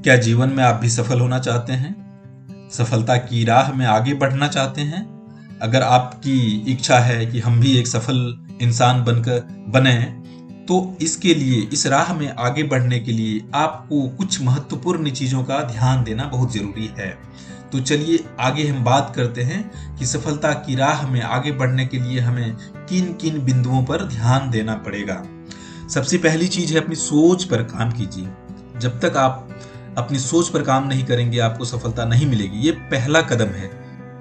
क्या जीवन में आप भी सफल होना चाहते हैं? सफलता की राह में आगे बढ़ना चाहते हैं? अगर आपकी इच्छा है कि हम भी एक सफल इंसान बनकर बने, तो इसके लिए, इस राह में आगे बढ़ने के लिए आपको कुछ महत्वपूर्ण चीजों का ध्यान देना बहुत जरूरी है। तो चलिए आगे हम बात करते हैं कि सफलता की राह में आगे बढ़ने के लिए हमें किन किन बिंदुओं पर ध्यान देना पड़ेगा। सबसे पहली चीज है, अपनी सोच पर काम कीजिए। जब तक आप अपनी सोच पर काम नहीं करेंगे, आपको सफलता नहीं मिलेगी। ये पहला कदम है।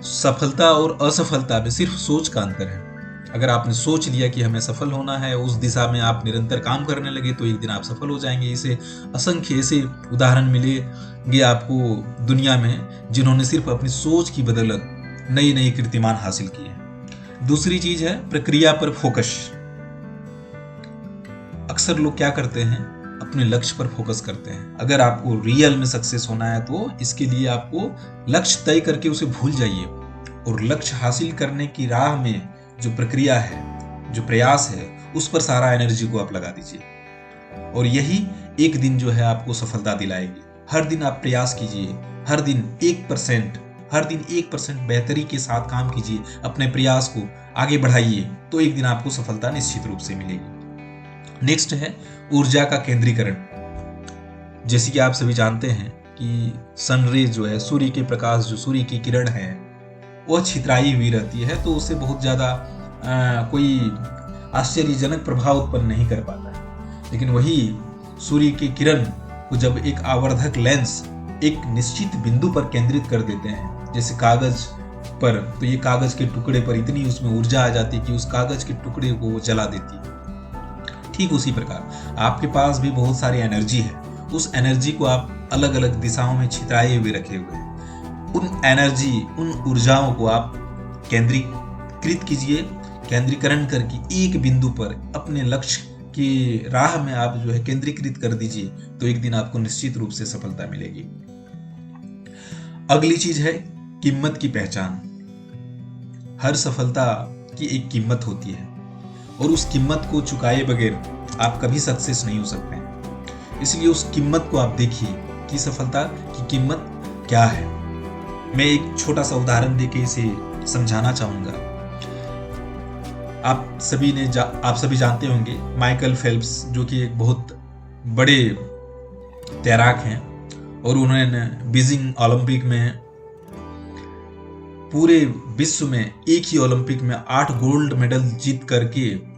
सफलता और असफलता में सिर्फ सोच का अंतर है। अगर आपने सोच लिया कि हमें सफल होना है, उस दिशा में आप निरंतर काम करने लगे, तो एक दिन आप सफल हो जाएंगे। इसे असंख्य ऐसे उदाहरण मिलेंगे आपको दुनिया में, जिन्होंने सिर्फ अपनी सोच की बदौलत नई नई कीर्तिमान हासिल किए। दूसरी चीज है प्रक्रिया पर फोकस। अक्सर लोग क्या करते हैं, अपने लक्ष्य पर फोकस करते हैं। अगर आपको रियल में सक्सेस होना है, तो इसके लिए आपको लक्ष्य तय करके उसे भूल जाइए, और लक्ष्य हासिल करने की राह में जो प्रक्रिया है, जो प्रयास है, उस पर सारा एनर्जी को आप लगा दीजिए। और यही एक दिन जो है आपको सफलता दिलाएगी। हर दिन आप प्रयास कीजिए, हर दिन 1% बेहतरी के साथ काम कीजिए, अपने प्रयास को आगे बढ़ाइए, तो एक दिन आपको सफलता निश्चित रूप से मिलेगी। नेक्स्ट है ऊर्जा का केंद्रीकरण। जैसे कि आप सभी जानते हैं कि सनरेज जो है, सूर्य के प्रकाश, जो सूर्य की किरण है, वह छितराई हुई रहती है, तो उससे बहुत ज्यादा कोई आश्चर्यजनक प्रभाव उत्पन्न नहीं कर पाता है। लेकिन वही सूर्य की किरण को जब एक आवर्धक लेंस एक निश्चित बिंदु पर केंद्रित कर देते हैं, जैसे कागज पर, तो ये कागज के टुकड़े पर इतनी उसमें ऊर्जा आ जाती है कि उस कागज के टुकड़े को जला देती है। ठीक उसी प्रकार आपके पास भी बहुत सारी एनर्जी है। उस एनर्जी को आप अलग अलग दिशाओं में छितराए हुए रखे हुए हैं। उन एनर्जी, उन ऊर्जाओं को आप केंद्रीकृत कीजिए। केंद्रीकरण करके एक बिंदु पर अपने लक्ष्य की राह में आप जो है केंद्रीकृत कर दीजिए, तो एक दिन आपको निश्चित रूप से सफलता मिलेगी। अगली चीज है कीमत की पहचान। हर सफलता की एक कीमत होती है, और उस कीमत को चुकाए बगैर आप कभी सक्सेस नहीं हो सकते हैं। इसलिए उस कीमत को आप देखिए कि सफलता की कीमत क्या है। मैं एक छोटा सा उदाहरण देके इसे समझाना चाहूंगा। आप सभी जानते होंगे माइकल फेल्प्स, जो कि एक बहुत बड़े तैराक हैं, और उन्होंने बीजिंग ओलंपिक में पूरे विश्व में एक ही ओलंपिक में 8 गोल्ड मेडल जीत करके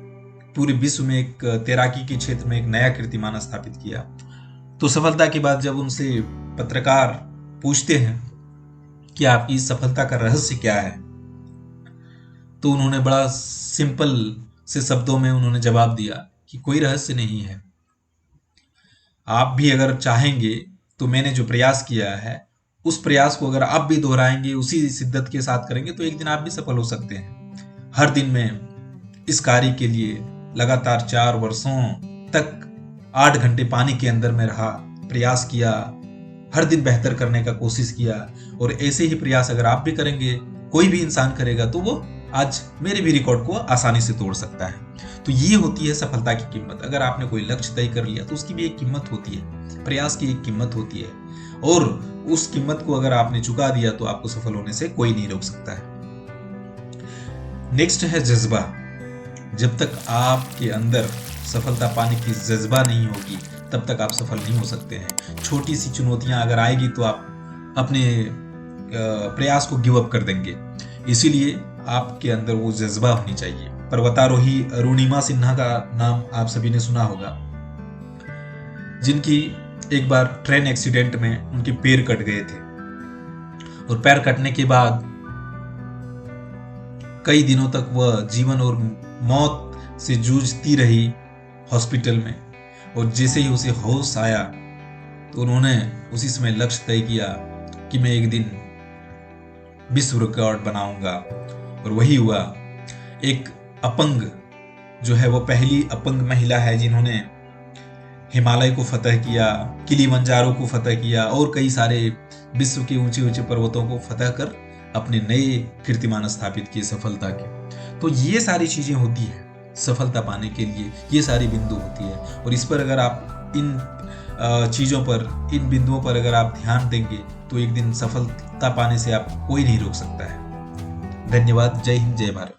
पूरे विश्व में एक तैराकी के क्षेत्र में एक नया कीर्तिमान स्थापित किया। तो सफलता के बाद जब उनसे पत्रकार पूछते हैं कि आपकी सफलता का रहस्य क्या है, तो उन्होंने बड़ा सिंपल से शब्दों में उन्होंने जवाब दिया कि कोई रहस्य नहीं है। आप भी अगर चाहेंगे तो मैंने जो प्रयास किया है, उस प्रयास को अगर आप भी दोहराएंगे, उसी शिद्दत के साथ करेंगे, तो एक दिन आप भी सफल हो सकते हैं। हर दिन में इस कार्य के लिए लगातार 4 वर्षों तक 8 घंटे पानी के अंदर में रहा, प्रयास किया, हर दिन बेहतर करने का कोशिश किया। और ऐसे ही प्रयास अगर आप भी करेंगे, कोई भी इंसान करेगा, तो वो आज मेरे भी रिकॉर्ड को आसानी से तोड़ सकता है। तो ये होती है सफलता की कीमत। अगर आपने कोई लक्ष्य तय कर लिया, तो उसकी भी एक कीमत होती है, प्रयास की एक कीमत होती है, और उस कीमत को अगर आपने चुका दिया, तो आपको सफल होने से कोई नहीं रोक सकता है। नेक्स्ट है जज्बा। जब तक आपके अंदर सफलता पाने की जज्बा नहीं होगी, तब तक आप सफल नहीं हो सकते हैं। छोटी सी चुनौतियां अगर आएगी, तो आप अपने प्रयास को गिव अप कर देंगे। इसीलिए आपके अंदर वो जज्बा होनी चाहिए। पर्वतारोही अरुणिमा सिन्हा का नाम आप सभी ने सुना होगा, जिनकी एक बार ट्रेन एक्सीडेंट में उनके पैर कट गए थे, और पैर कटने के बाद कई दिनों तक वह जीवन और मौत से जूझती रही हॉस्पिटल में। और जैसे ही उसे होश आया, तो उन्होंने उसी समय लक्ष्य तय किया कि मैं एक दिन विश्व रिकॉर्ड बनाऊंगा। और वही हुआ। एक अपंग जो है, वो पहली अपंग महिला है जिन्होंने हिमालय को फतह किया, किलिमंजारो को फतह किया, और कई सारे विश्व के ऊंचे ऊंचे पर्वतों को फतह कर अपने नए कीर्तिमान स्थापित किए सफलता के। तो ये सारी चीजें होती है सफलता पाने के लिए, ये सारी बिंदु होती है। और इस पर अगर आप इन चीज़ों पर, इन बिंदुओं पर अगर आप ध्यान देंगे तो एक दिन सफलता पाने से आप कोई नहीं रोक सकता है। धन्यवाद। जय हिंद, जय भारत।